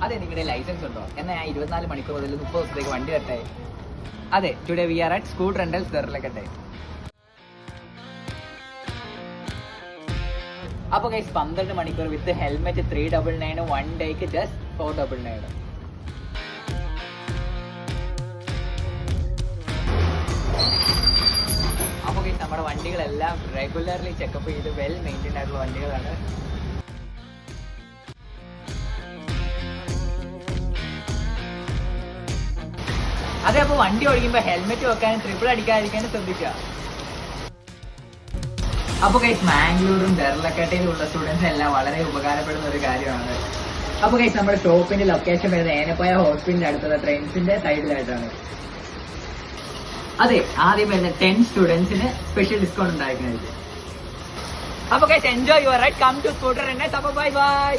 അതെ, നിങ്ങളുടെ ലൈസൻസ് ഉണ്ടോ? എന്നാൽ ഞാൻ 24 മണിക്കൂർ മുതൽ 30 ദിവസത്തേക്ക് വണ്ടി വരട്ടെ. അതെ, today we are at scooter rentals ദർലക്കട്ടെ. അപ്പൊ ഗൈസ് 12 മണിക്കൂർ വിത്ത് ഹെൽമെറ്റ് 399, 1 ഡേക്ക് ജസ്റ്റ് 499. അപ്പൊ ഗൈസ് നമ്മുടെ വണ്ടികളെല്ലാം റെഗുലർലി ചെക്കപ്പ് ചെയ്ത് വെൽ മെയിൻറ്റൈൻഡ് ആയിട്ടുള്ള വണ്ടികളാണ്. അതെ, അപ്പൊ വണ്ടി ഓടിക്കുമ്പോ ഹെൽമെറ്റ് വെക്കാനും ട്രിപ്പിൾ അടിക്കാതിരിക്കാനും ശ്രദ്ധിക്കുക. അപ്പൊ ഗൈസ് മാംഗ്ലൂരും ദർലക്കട്ടയിലും ഉള്ള സ്റ്റുഡൻസ് എല്ലാം വളരെ ഉപകാരപ്പെടുന്ന ഒരു കാര്യമാണ്. അപ്പൊ ഗൈസ് നമ്മുടെ ഷോപ്പിന്റെ ലൊക്കേഷൻ വരുന്നത് ഏനപ്പായ ഹോസ്പിറ്റലിന്റെ അടുത്തുള്ള ട്രെയിൻസിന്റെ സൈഡിലായിട്ടാണ്. അതെ, ആദ്യം വരുന്ന 10 സ്റ്റുഡൻസിന് സ്പെഷ്യൽ ഡിസ്കൗണ്ട് ഉണ്ടായിരിക്കുന്നതായിരിക്കും. അപ്പൊ guys enjoy your ride, come to scooter rentals. അപ്പൊ ബൈ ബൈ.